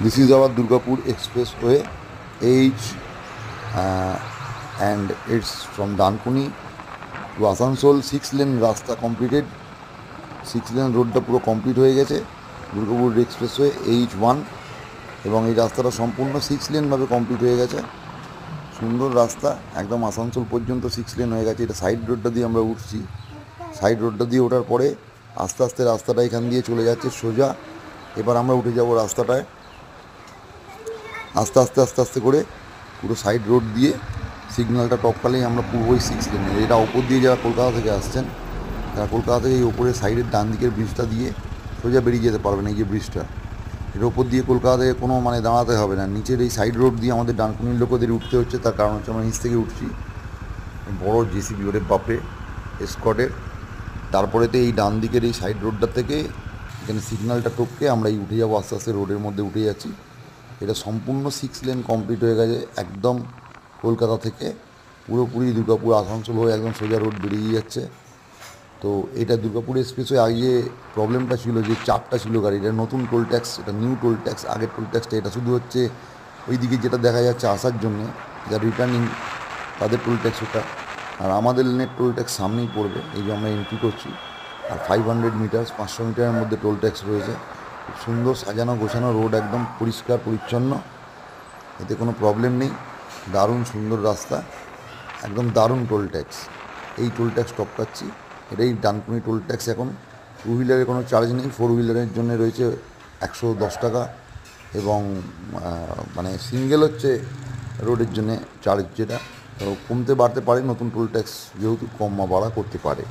This is our Durgapur Expressway H and it's from Dankuni to Asansol 6 lane রাস্তা completed 6 lane রোডটা পুরো complete হয়ে গেছে Durgapur expressway H1 এবং এই রাস্তাটা সম্পূর্ণ 6 লেনভাবে কমপ্লিট হয়ে গেছে সুন্দর রাস্তা একদম আসানসোল পর্যন্ত 6 লেন হয়ে গেছে এটা সাইড রোডটা দিয়ে আমরা উঠছি সাইড রোডটা দিয়ে ওঠার পরে আস্তে আস্তে রাস্তাটা এখান দিয়ে চলে যাচ্ছে সোজা এবার আমরা উঠে যাব রাস্তাটায় আস্তে আস্তে আস্তে আস্তে করে পুরো সাইড রোড দিয়ে সিগন্যালটা টপকালেই আমরা পূর্বই 6 লেনের এটা ওপর দিয়ে যারা কলকাতা থেকে আসছেন তারা কলকাতা থেকে এই ওপরে সাইডের ডান দিকের ব্রিজটা দিয়ে সোজা বেরিয়ে যেতে পারবেন এই যে ব্রিজটা এর ওপর দিয়ে কলকাতা থেকে কোনো দাঁড়াতে হবে না নিচের এই সাইড রোড দিয়ে আমাদের ডানকুনির লোকেদের উঠতে হচ্ছে তার কারণ হচ্ছে আমরা নিচ থেকে উঠছি বড় জেসিবি ওরে বাপরে স্কটের তারপরেতে এই ডান দিকের এই সাইড রোডটা থেকে এখানে সিগন্যালটা টপকে আমরা এই উঠে যাবো আস্তে আস্তে রোডের মধ্যে উঠে যাচ্ছি এটা সম্পূর্ণ 6 লেন কমপ্লিট হয়ে গেছে একদম কলকাতা থেকে পুরোপুরি দুর্গাপুর আসানসোল হয়ে একদম সোজা রোড বেরিয়ে যাচ্ছে তো এটা দুর্গাপুর এক্সপ্রেসওয়ে আগে প্রবলেমটা ছিল যে চারটা ছিল গাড়ি এটা নতুন টোল ট্যাক্স এটা নিউ টোল ট্যাক্স আগের টোল ট্যাক্সটা এটা শুধু হচ্ছে ওই দিকে যেটা দেখা যাচ্ছে আসার জন্যে যা রিটার্নিং তাদের টোল ট্যাক্স ওটা আর আমাদের লেনের টোল ট্যাক্স সামনেই পড়বে এই যে আমরা এন্ট্রি করছি আর 500 মিটার 500 মিটারের মধ্যে টোল ট্যাক্স রয়েছে খুব সুন্দর সাজানো গোছানো রোড একদম পরিষ্কার পরিচ্ছন্ন এতে কোনো প্রবলেম নেই দারুণ সুন্দর রাস্তা একদম দারুণ টোল ট্যাক্স এই টোল ট্যাক্স টপকাচ্ছি এটাই ডানকুনি টোল ট্যাক্স এখন 2 হুইলারের কোনো চার্জ নেই 4 হুইলারের জন্য রয়েছে 110 টাকা এবং সিঙ্গেল হচ্ছে রোডের জন্যে চার্জ যেটা তো কমতে বাড়তে পারে নতুন টোল ট্যাক্স যেহেতু কম বা বাড়া করতে পারে